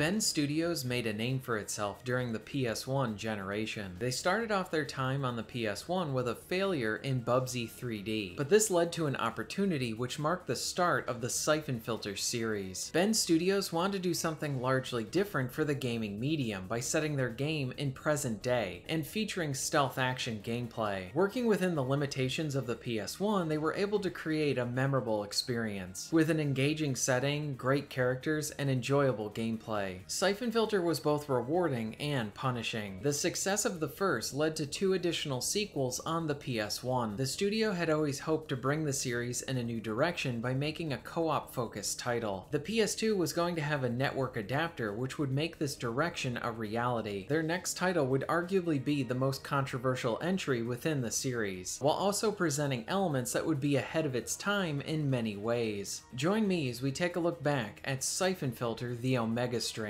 Ben Studios made a name for itself during the PS1 generation. They started off their time on the PS1 with a failure in Bubsy 3D, but this led to an opportunity which marked the start of the Syphon Filter series. Ben Studios wanted to do something largely different for the gaming medium by setting their game in present day and featuring stealth action gameplay. Working within the limitations of the PS1, they were able to create a memorable experience with an engaging setting, great characters, and enjoyable gameplay. Syphon Filter was both rewarding and punishing. The success of the first led to 2 additional sequels on the PS1. The studio had always hoped to bring the series in a new direction by making a co-op focused title. The PS2 was going to have a network adapter which would make this direction a reality. Their next title would arguably be the most controversial entry within the series, while also presenting elements that would be ahead of its time in many ways. Join me as we take a look back at Syphon Filter: The Omega Strain.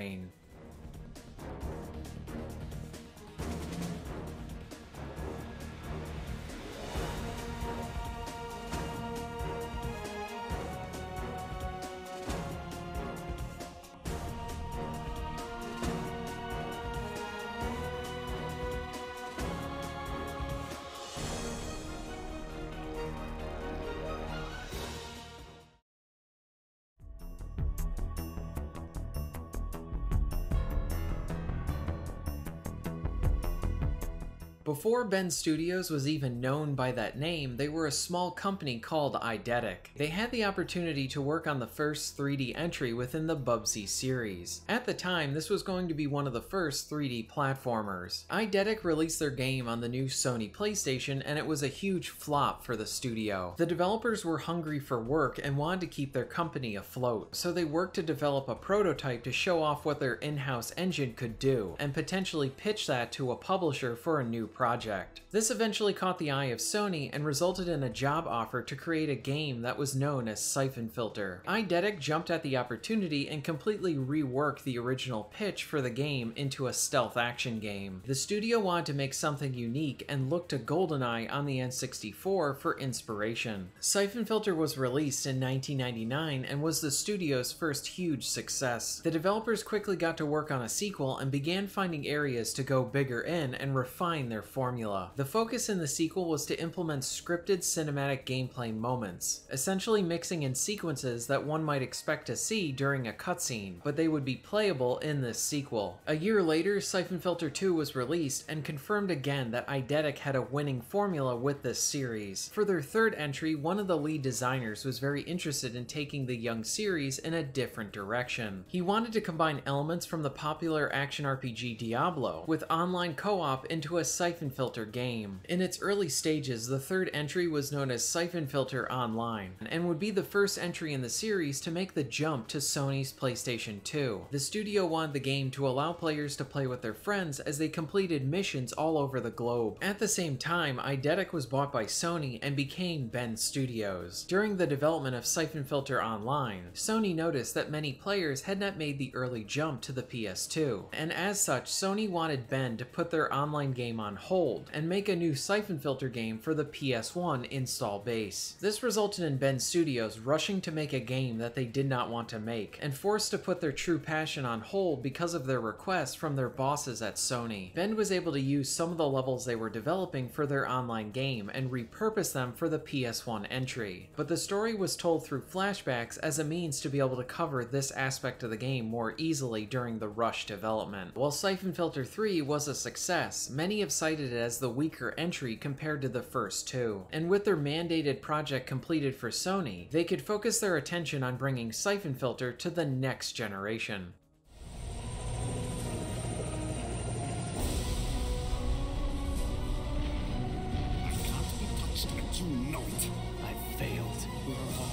Before Ben Studios was even known by that name, they were a small company called Eidetic. They had the opportunity to work on the first 3D entry within the Bubsy series. At the time, this was going to be one of the first 3D platformers. Eidetic released their game on the new Sony PlayStation, and it was a huge flop for the studio. The developers were hungry for work and wanted to keep their company afloat, so they worked to develop a prototype to show off what their in-house engine could do, and potentially pitch that to a publisher for a new project. This eventually caught the eye of Sony and resulted in a job offer to create a game that was known as Syphon Filter. Eidetic jumped at the opportunity and completely reworked the original pitch for the game into a stealth action game. The studio wanted to make something unique and looked to GoldenEye on the N64 for inspiration. Syphon Filter was released in 1999 and was the studio's first huge success. The developers quickly got to work on a sequel and began finding areas to go bigger in and refine their formula. The focus in the sequel was to implement scripted cinematic gameplay moments, essentially mixing in sequences that one might expect to see during a cutscene, but they would be playable in this sequel. A year later, Syphon Filter 2 was released and confirmed again that Eidetic had a winning formula with this series. For their third entry, one of the lead designers was very interested in taking the young series in a different direction. He wanted to combine elements from the popular action RPG Diablo with online co-op into a Syphon Filter game. In its early stages, the third entry was known as Syphon Filter Online, and would be the first entry in the series to make the jump to Sony's PlayStation 2. The studio wanted the game to allow players to play with their friends as they completed missions all over the globe. At the same time, Eidetic was bought by Sony and became Ben Studios. During the development of Syphon Filter Online, Sony noticed that many players had not made the early jump to the PS2, and as such, Sony wanted Ben to put their online game on hold and make a new Syphon Filter game for the PS1 install base. This resulted in Ben Studios rushing to make a game that they did not want to make, and forced to put their true passion on hold because of their requests from their bosses at Sony. Ben was able to use some of the levels they were developing for their online game and repurpose them for the PS1 entry, but the story was told through flashbacks as a means to be able to cover this aspect of the game more easily during the rush development. While Syphon Filter 3 was a success, many have cited it as the weaker entry compared to the first two, and with their mandated project completed for Sony, they could focus their attention on bringing Syphon Filter to the next generation. I can't be touched, and you know it. I've failed. We're all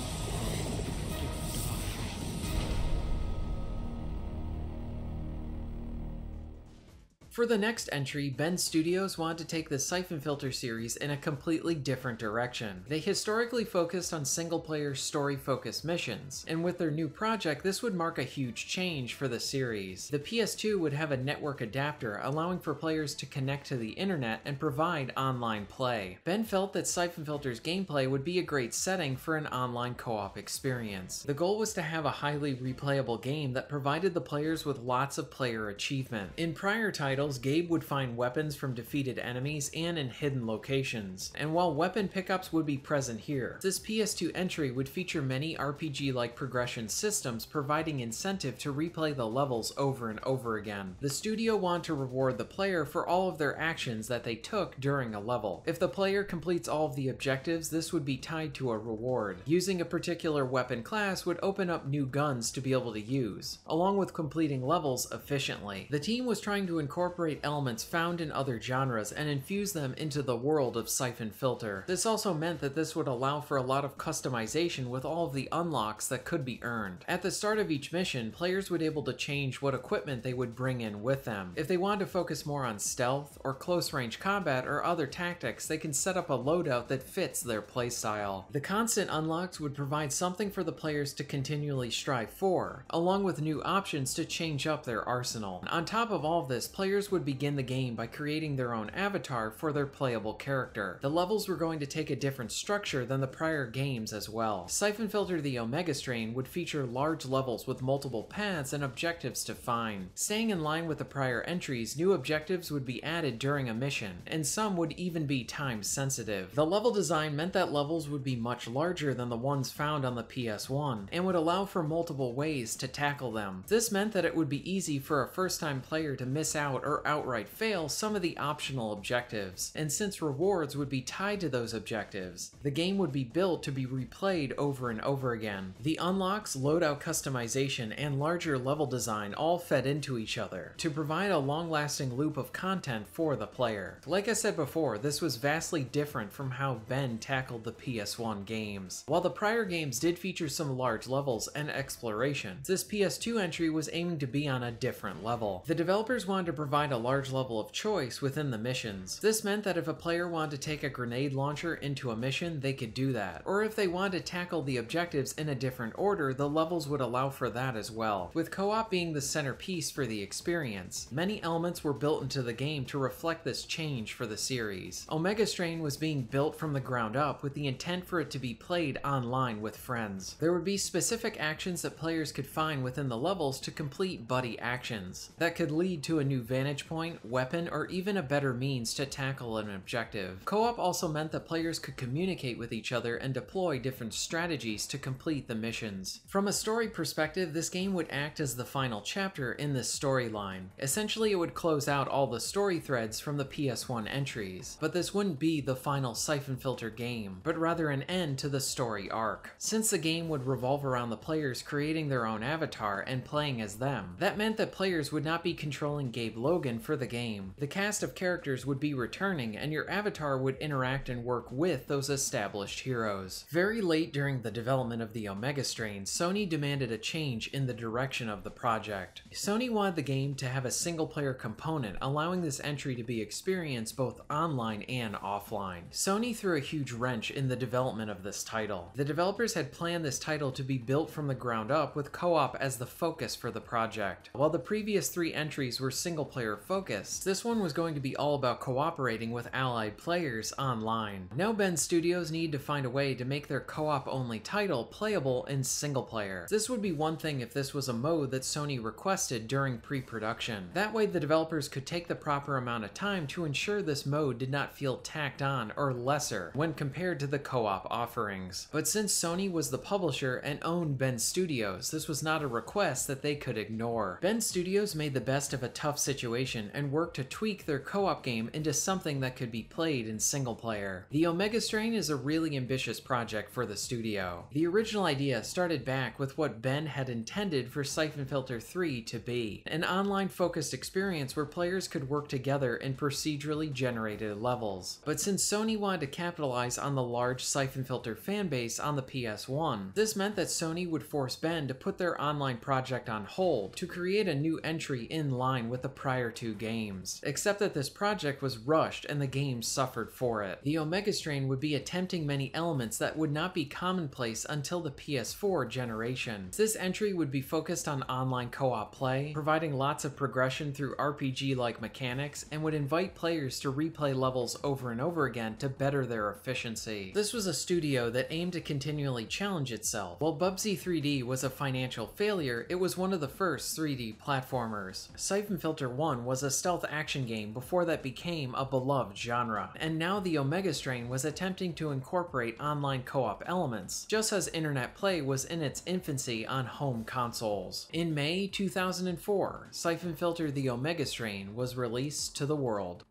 For the next entry, Ben Studios wanted to take the Syphon Filter series in a completely different direction. They historically focused on single-player, story-focused missions, and with their new project, this would mark a huge change for the series. The PS2 would have a network adapter, allowing for players to connect to the internet and provide online play. Ben felt that Syphon Filter's gameplay would be a great setting for an online co-op experience. The goal was to have a highly replayable game that provided the players with lots of player achievement. In prior titles, Gabe would find weapons from defeated enemies and in hidden locations, and while weapon pickups would be present here, this PS2 entry would feature many RPG-like progression systems, providing incentive to replay the levels over and over again. The studio wanted to reward the player for all of their actions that they took during a level. If the player completes all of the objectives, this would be tied to a reward. Using a particular weapon class would open up new guns to be able to use, along with completing levels efficiently. The team was trying to incorporate elements found in other genres and infuse them into the world of Syphon Filter. This also meant that this would allow for a lot of customization with all of the unlocks that could be earned. At the start of each mission, players would be able to change what equipment they would bring in with them. If they wanted to focus more on stealth or close-range combat or other tactics, they can set up a loadout that fits their playstyle. The constant unlocks would provide something for the players to continually strive for, along with new options to change up their arsenal. On top of all of this, players would begin the game by creating their own avatar for their playable character. The levels were going to take a different structure than the prior games as well. Syphon Filter the Omega Strain would feature large levels with multiple paths and objectives to find. Staying in line with the prior entries, new objectives would be added during a mission, and some would even be time sensitive. The level design meant that levels would be much larger than the ones found on the PS1, and would allow for multiple ways to tackle them. This meant that it would be easy for a first-time player to miss out or outright fail some of the optional objectives, and since rewards would be tied to those objectives, the game would be built to be replayed over and over again. The unlocks, loadout customization, and larger level design all fed into each other to provide a long-lasting loop of content for the player. Like I said before, this was vastly different from how Ben tackled the PS1 games. While the prior games did feature some large levels and exploration, this PS2 entry was aiming to be on a different level. The developers wanted to provide a large level of choice within the missions. This meant that if a player wanted to take a grenade launcher into a mission, they could do that. Or if they wanted to tackle the objectives in a different order, the levels would allow for that as well. With co-op being the centerpiece for the experience, many elements were built into the game to reflect this change for the series. Omega Strain was being built from the ground up with the intent for it to be played online with friends. There would be specific actions that players could find within the levels to complete buddy actions that could lead to a new vantage point, weapon, or even a better means to tackle an objective. Co-op also meant that players could communicate with each other and deploy different strategies to complete the missions. From a story perspective, this game would act as the final chapter in this storyline. Essentially, it would close out all the story threads from the PS1 entries, but this wouldn't be the final Syphon Filter game, but rather an end to the story arc. Since the game would revolve around the players creating their own avatar and playing as them, that meant that players would not be controlling Gabe Logan for the game. The cast of characters would be returning, and your avatar would interact and work with those established heroes. Very late during the development of the Omega Strain, Sony demanded a change in the direction of the project. Sony wanted the game to have a single-player component, allowing this entry to be experienced both online and offline. Sony threw a huge wrench in the development of this title. The developers had planned this title to be built from the ground up with co-op as the focus for the project. While the previous 3 entries were single-player focused, this one was going to be all about cooperating with allied players online. Now Ben Studios needed to find a way to make their co-op only title playable in single-player. This would be one thing if this was a mode that Sony requested during pre-production. That way the developers could take the proper amount of time to ensure this mode did not feel tacked on or lesser when compared to the co-op offerings. But since Sony was the publisher and owned Ben Studios, this was not a request that they could ignore. Ben Studios made the best of a tough situation and worked to tweak their co-op game into something that could be played in single player. The Omega Strain is a really ambitious project for the studio. The original idea started back with what Ben had intended for Syphon Filter 3 to be, an online focused experience where players could work together in procedurally generated levels. But since Sony wanted to capitalize on the large Syphon Filter fanbase on the PS1, this meant that Sony would force Ben to put their online project on hold to create a new entry in line with the prior prior two games, except that this project was rushed and the game suffered for it. The Omega Strain would be attempting many elements that would not be commonplace until the PS4 generation. This entry would be focused on online co-op play, providing lots of progression through RPG-like mechanics, and would invite players to replay levels over and over again to better their efficiency. This was a studio that aimed to continually challenge itself. While Bubsy 3D was a financial failure, it was one of the first 3D platformers. Syphon Filter 1 was a stealth action game before that became a beloved genre, and now the Omega Strain was attempting to incorporate online co-op elements, just as internet play was in its infancy on home consoles. In May 2004, Syphon Filter The Omega Strain was released to the world.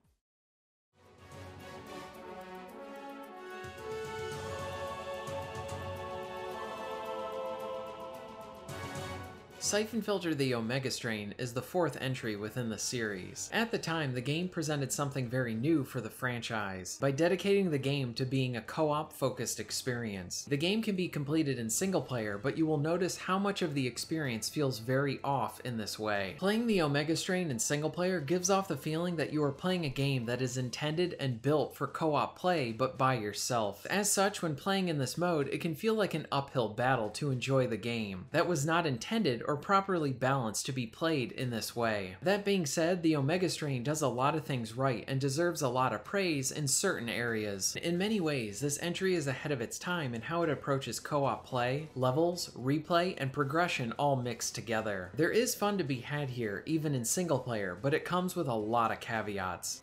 Syphon Filter The Omega Strain is the fourth entry within the series. At the time, the game presented something very new for the franchise, by dedicating the game to being a co-op focused experience. The game can be completed in single player, but you will notice how much of the experience feels very off in this way. Playing the Omega Strain in single player gives off the feeling that you are playing a game that is intended and built for co-op play, but by yourself. As such, when playing in this mode, it can feel like an uphill battle to enjoy the game. That was not intended or properly balanced to be played in this way. That being said, the Omega Strain does a lot of things right and deserves a lot of praise in certain areas. In many ways, this entry is ahead of its time in how it approaches co-op play, levels, replay, and progression all mixed together. There is fun to be had here, even in single player, but it comes with a lot of caveats.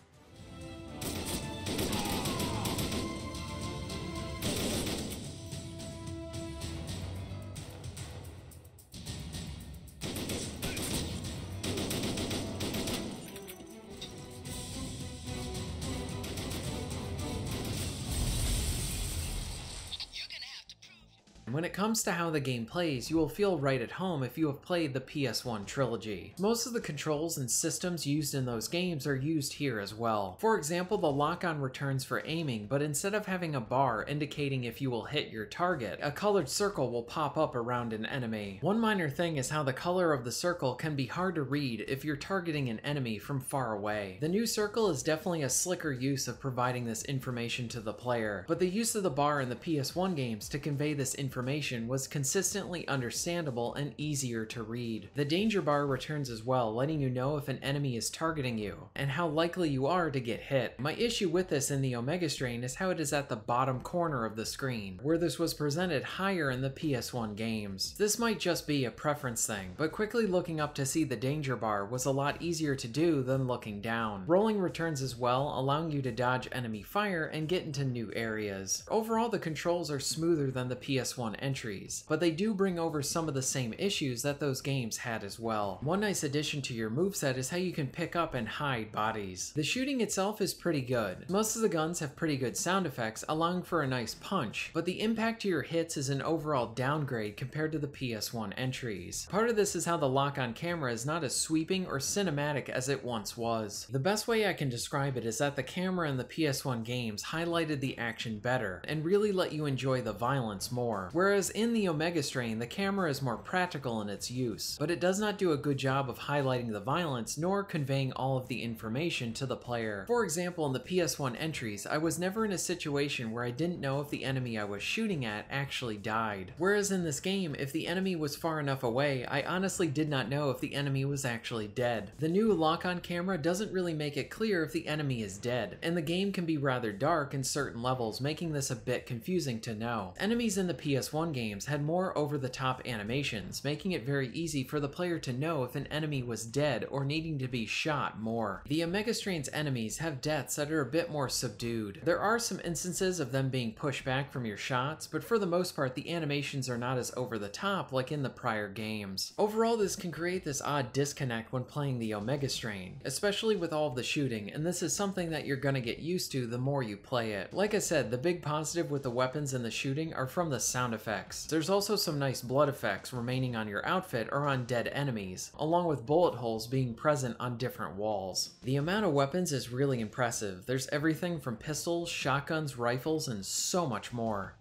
When it comes to how the game plays, you will feel right at home if you have played the PS1 trilogy. Most of the controls and systems used in those games are used here as well. For example, the lock-on returns for aiming, but instead of having a bar indicating if you will hit your target, a colored circle will pop up around an enemy. One minor thing is how the color of the circle can be hard to read if you're targeting an enemy from far away. The new circle is definitely a slicker use of providing this information to the player, but the use of the bar in the PS1 games to convey this information was consistently understandable and easier to read. The danger bar returns as well, letting you know if an enemy is targeting you, and how likely you are to get hit. My issue with this in the Omega Strain is how it is at the bottom corner of the screen, where this was presented higher in the PS1 games. This might just be a preference thing, but quickly looking up to see the danger bar was a lot easier to do than looking down. Rolling returns as well, allowing you to dodge enemy fire and get into new areas. Overall, the controls are smoother than the PS1 entries, but they do bring over some of the same issues that those games had as well. One nice addition to your moveset is how you can pick up and hide bodies. The shooting itself is pretty good. Most of the guns have pretty good sound effects, allowing for a nice punch, but the impact to your hits is an overall downgrade compared to the PS1 entries. Part of this is how the lock-on camera is not as sweeping or cinematic as it once was. The best way I can describe it is that the camera in the PS1 games highlighted the action better, and really let you enjoy the violence more. Whereas in the Omega Strain, the camera is more practical in its use, but it does not do a good job of highlighting the violence nor conveying all of the information to the player. For example, in the PS1 entries, I was never in a situation where I didn't know if the enemy I was shooting at actually died. Whereas in this game, if the enemy was far enough away, I honestly did not know if the enemy was actually dead. The new lock-on camera doesn't really make it clear if the enemy is dead, and the game can be rather dark in certain levels, making this a bit confusing to know. Enemies in the PS1 games had more over-the-top animations, making it very easy for the player to know if an enemy was dead or needing to be shot more. The Omega Strain's enemies have deaths that are a bit more subdued. There are some instances of them being pushed back from your shots, but for the most part the animations are not as over-the-top like in the prior games. Overall, this can create this odd disconnect when playing the Omega Strain, especially with all of the shooting, and this is something that you're gonna get used to the more you play it. Like I said, the big positive with the weapons and the shooting are from the sound effects. There's also some nice blood effects remaining on your outfit or on dead enemies, along with bullet holes being present on different walls. The amount of weapons is really impressive. There's everything from pistols, shotguns, rifles, and so much more.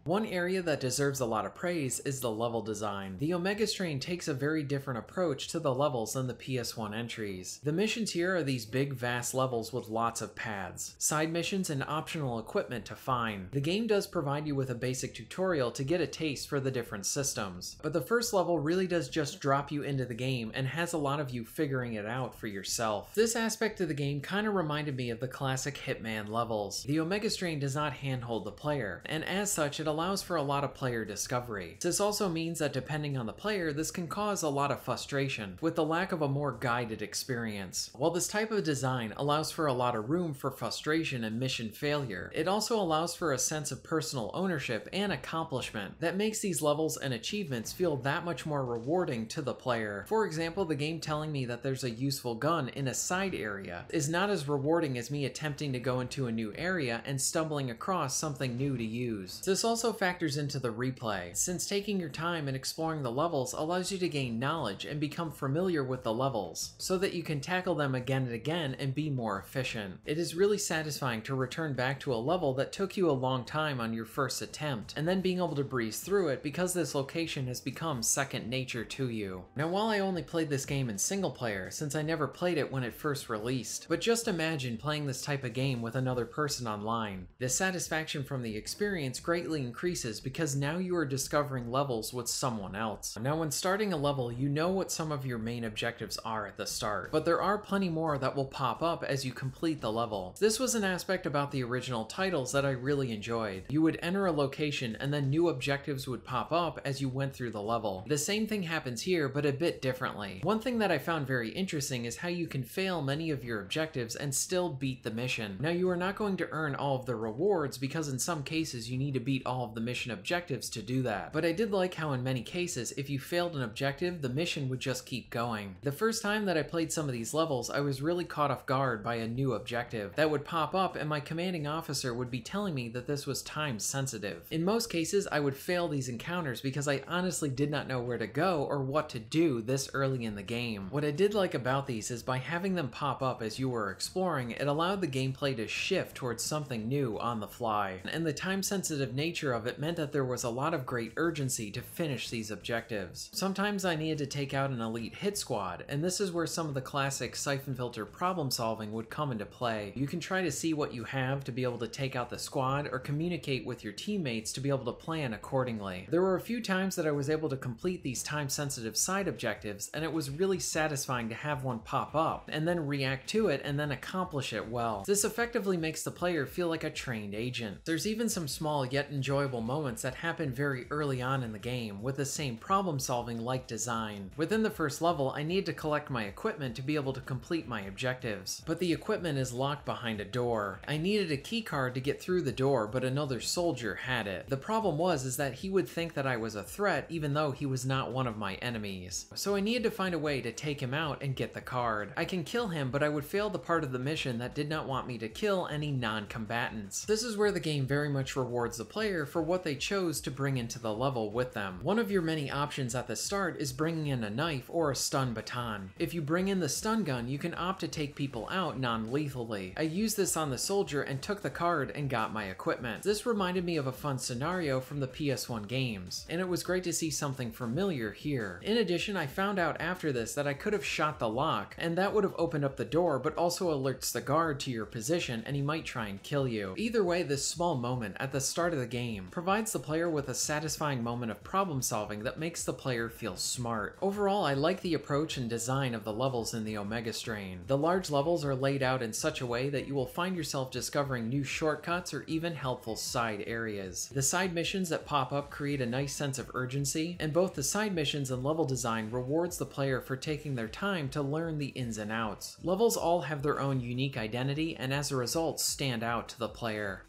One area that deserves a lot of praise is the level design. The Omega Strain takes a very different approach to the levels than the PS1 entries. The missions here are these big vast levels with lots of paths, side missions, and optional equipment to find. The game does provide you with a basic tutorial to get a taste for the different systems, but the first level really does just drop you into the game and has a lot of you figuring it out for yourself. This aspect of the game kind of reminded me of the classic Hitman levels. The Omega Strain does not handhold the player, and as such it allows for a lot of player discovery. This also means that depending on the player, this can cause a lot of frustration, with the lack of a more guided experience. While this type of design allows for a lot of room for frustration and mission failure, it also allows for a sense of personal ownership and accomplishment that makes these levels and achievements feel that much more rewarding to the player. For example, the game telling me that there's a useful gun in a side area is not as rewarding as me attempting to go into a new area and stumbling across something new to use. This also factors into the replay, since taking your time and exploring the levels allows you to gain knowledge and become familiar with the levels, so that you can tackle them again and again and be more efficient. It is really satisfying to return back to a level that took you a long time on your first attempt, and then being able to breeze through it because this location has become second nature to you. Now, while I only played this game in single player, since I never played it when it first released, but just imagine playing this type of game with another person online. The satisfaction from the experience greatly increases because now you are discovering levels with someone else. Now, when starting a level, you know what some of your main objectives are at the start, but there are plenty more that will pop up as you complete the level. This was an aspect about the original titles that I really enjoyed. You would enter a location and then new objectives would pop up as you went through the level. The same thing happens here, but a bit differently. One thing that I found very interesting is how you can fail many of your objectives and still beat the mission. Now, you are not going to earn all of the rewards because in some cases you need to beat all of the mission objectives to do that, but I did like how in many cases if you failed an objective, the mission would just keep going. The first time that I played some of these levels, I was really caught off guard by a new objective that would pop up and my commanding officer would be telling me that this was time sensitive. In most cases, I would fail these encounters because I honestly did not know where to go or what to do this early in the game. What I did like about these is by having them pop up as you were exploring, it allowed the gameplay to shift towards something new on the fly, and the time-sensitive nature of it meant that there was a lot of great urgency to finish these objectives. Sometimes I needed to take out an elite hit squad, and this is where some of the classic siphon filter problem solving would come into play. You can try to see what you have to be able to take out the squad or communicate with your teammates to be able to plan accordingly. There were a few times that I was able to complete these time-sensitive side objectives, and it was really satisfying to have one pop up and then react to it and then accomplish it well. This effectively makes the player feel like a trained agent. There's even some small yet enjoyable moments that happen very early on in the game with the same problem solving like design. Within the first level, I need to collect my equipment to be able to complete my objectives, but the equipment is locked behind a door. I needed a key card to get through the door, but another soldier had it. The problem was that he would think that I was a threat even though he was not one of my enemies. So I needed to find a way to take him out and get the card. I can kill him, but I would fail the part of the mission that did not want me to kill any non-combatants. This is where the game very much rewards the player for what they chose to bring into the level with them. One of your many options at the start is bringing in a knife or a stun baton. If you bring in the stun gun, you can opt to take people out non-lethally. I used this on the soldier and took the card and got my equipment. This reminded me of a fun scenario from the PS1 games, and it was great to see something familiar here. In addition, I found out after this that I could have shot the lock, and that would have opened up the door but also alerts the guard to your position and he might try and kill you. Either way, this small moment at the start of the game provides the player with a satisfying moment of problem solving that makes the player feel smart. Overall, I like the approach and design of the levels in the Omega Strain. The large levels are laid out in such a way that you will find yourself discovering new shortcuts or even helpful side areas. The side missions that pop up create a nice sense of urgency, and both the side missions and level design rewards the player for taking their time to learn the ins and outs. Levels all have their own unique identity and as a result stand out to the player.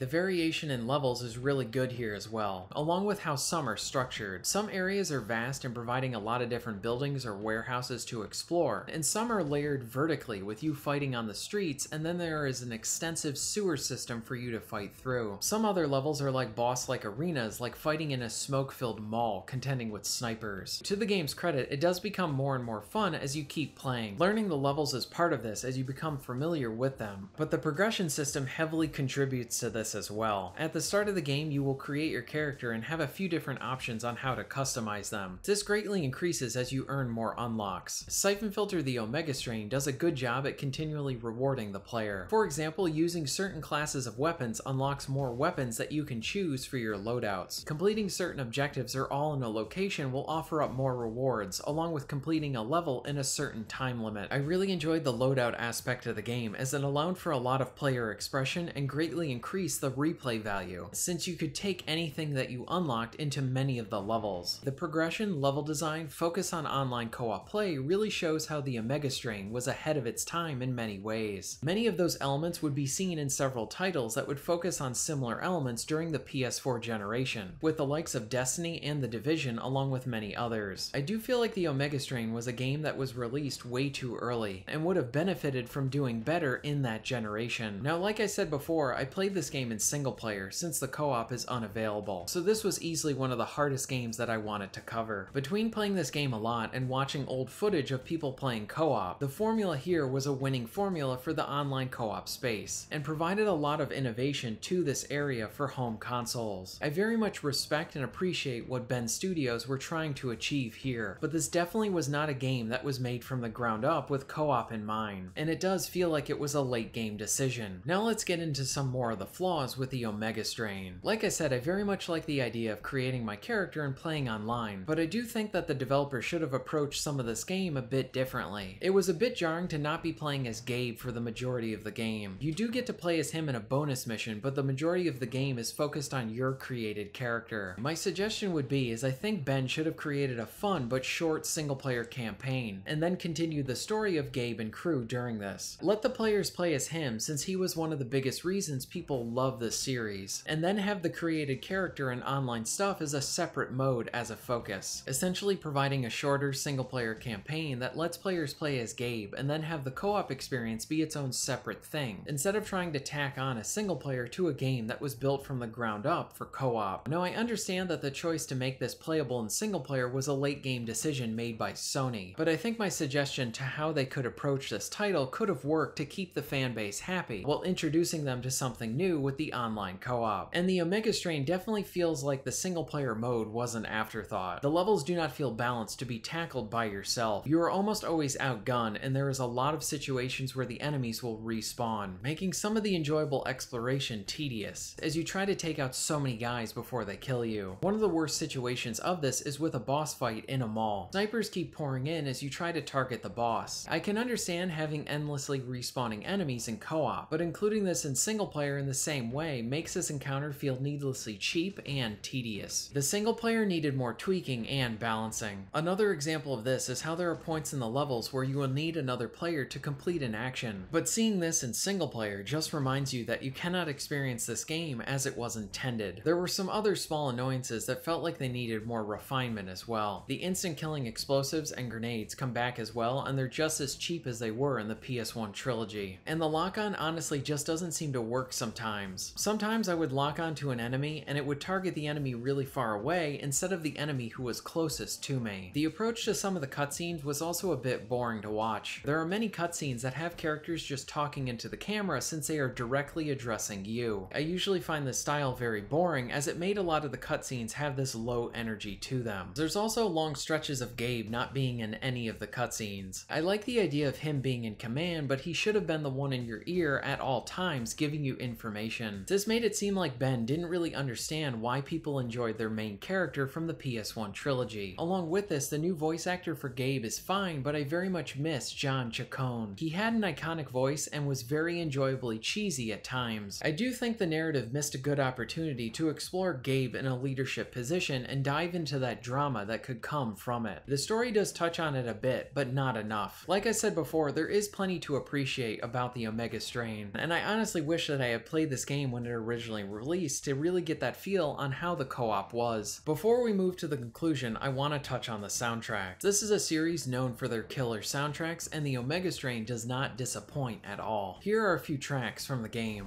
The variation in levels is really good here as well, along with how some are structured. Some areas are vast and providing a lot of different buildings or warehouses to explore, and some are layered vertically with you fighting on the streets, and then there is an extensive sewer system for you to fight through. Some other levels are like boss-like arenas, like fighting in a smoke-filled mall, contending with snipers. To the game's credit, it does become more and more fun as you keep playing. Learning the levels is part of this as you become familiar with them, but the progression system heavily contributes to this as well. At the start of the game, you will create your character and have a few different options on how to customize them. This greatly increases as you earn more unlocks. Syphon Filter the Omega Strain does a good job at continually rewarding the player. For example, using certain classes of weapons unlocks more weapons that you can choose for your loadouts. Completing certain objectives or all in a location will offer up more rewards, along with completing a level in a certain time limit. I really enjoyed the loadout aspect of the game as it allowed for a lot of player expression and greatly increased the replay value, since you could take anything that you unlocked into many of the levels. The progression, level design, focus on online co-op play really shows how the Omega Strain was ahead of its time in many ways. Many of those elements would be seen in several titles that would focus on similar elements during the PS4 generation, with the likes of Destiny and The Division along with many others. I do feel like the Omega Strain was a game that was released way too early, and would have benefited from doing better in that generation. Now, like I said before, I played this game in single player since the co-op is unavailable, so this was easily one of the hardest games that I wanted to cover. Between playing this game a lot and watching old footage of people playing co-op, the formula here was a winning formula for the online co-op space, and provided a lot of innovation to this area for home consoles. I very much respect and appreciate what Ben Studios were trying to achieve here, but this definitely was not a game that was made from the ground up with co-op in mind, and it does feel like it was a late game decision. Now let's get into some more of the flaws with the Omega Strain. Like I said, I very much like the idea of creating my character and playing online, but I do think that the developer should have approached some of this game a bit differently. It was a bit jarring to not be playing as Gabe for the majority of the game. You do get to play as him in a bonus mission, but the majority of the game is focused on your created character. My suggestion would be I think Ben should have created a fun but short single-player campaign, and then continued the story of Gabe and crew during this. Let the players play as him since he was one of the biggest reasons people love this series, and then have the created character and online stuff as a separate mode as a focus, essentially providing a shorter single-player campaign that lets players play as Gabe and then have the co-op experience be its own separate thing, instead of trying to tack on a single player to a game that was built from the ground up for co-op. Now, I understand that the choice to make this playable in single player was a late game decision made by Sony, but I think my suggestion to how they could approach this title could have worked to keep the fan base happy while introducing them to something new with the online co-op. And the Omega Strain definitely feels like the single player mode was an afterthought. The levels do not feel balanced to be tackled by yourself. You are almost always outgunned, and there is a lot of situations where the enemies will respawn, making some of the enjoyable exploration tedious, as you try to take out so many guys before they kill you. One of the worst situations of this is with a boss fight in a mall. Snipers keep pouring in as you try to target the boss. I can understand having endlessly respawning enemies in co-op, but including this in single player in the same way makes this encounter feel needlessly cheap and tedious. The single player needed more tweaking and balancing. Another example of this is how there are points in the levels where you will need another player to complete an action, but seeing this in single player just reminds you that you cannot experience this game as it was intended. There were some other small annoyances that felt like they needed more refinement as well. The instant killing explosives and grenades come back as well, and they're just as cheap as they were in the PS1 trilogy. And the lock-on honestly just doesn't seem to work sometimes. Sometimes I would lock onto an enemy and it would target the enemy really far away instead of the enemy who was closest to me. The approach to some of the cutscenes was also a bit boring to watch. There are many cutscenes that have characters just talking into the camera since they are directly addressing you. I usually find this style very boring as it made a lot of the cutscenes have this low energy to them. There's also long stretches of Gabe not being in any of the cutscenes. I like the idea of him being in command, but he should have been the one in your ear at all times giving you information. This made it seem like Ben didn't really understand why people enjoyed their main character from the PS1 trilogy. Along with this, the new voice actor for Gabe is fine, but I very much miss John Chacon. He had an iconic voice and was very enjoyably cheesy at times. I do think the narrative missed a good opportunity to explore Gabe in a leadership position and dive into that drama that could come from it. The story does touch on it a bit, but not enough. Like I said before, there is plenty to appreciate about the Omega Strain, and I honestly wish that I had played this game when it originally released to really get that feel on how the co-op was. Before we move to the conclusion, I want to touch on the soundtrack. This is a series known for their killer soundtracks, and the Omega Strain does not disappoint at all. Here are a few tracks from the game.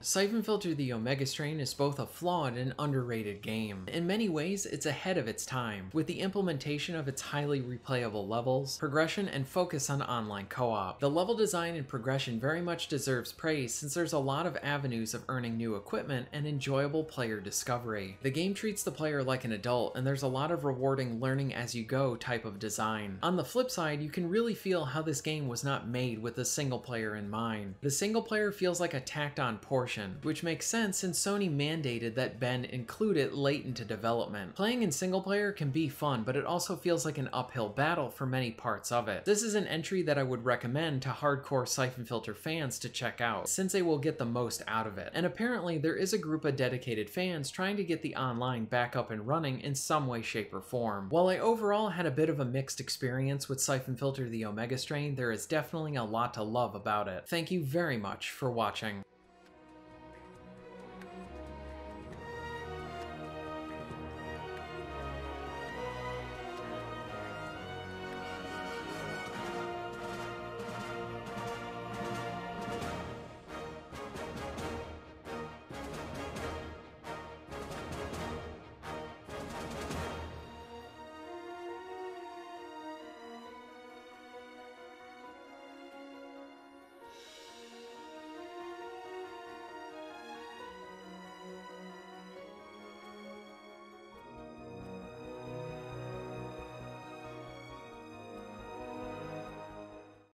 Syphon Filter: The Omega Strain is both a flawed and underrated game. In many ways, it's ahead of its time, with the implementation of its highly replayable levels, progression, and focus on online co-op. The level design and progression very much deserves praise since there's a lot of avenues of earning new equipment and enjoyable player discovery. The game treats the player like an adult, and there's a lot of rewarding learning as you go type of design. On the flip side, you can really feel how this game was not made with the single player in mind. The single player feels like a tacked on portion, which makes sense since Sony mandated that Ben include it late into development. Playing in single player can be fun, but it also feels like an uphill battle for many parts of it. This is an entry that I would recommend to hardcore Syphon Filter fans to check out, since they will get the most out of it. And apparently there is a group of dedicated fans trying to get the online back up and running in some way, shape, or form. While I overall had a bit of a mixed experience with Syphon Filter: The Omega Strain, there is definitely a lot to love about it. Thank you very much for watching.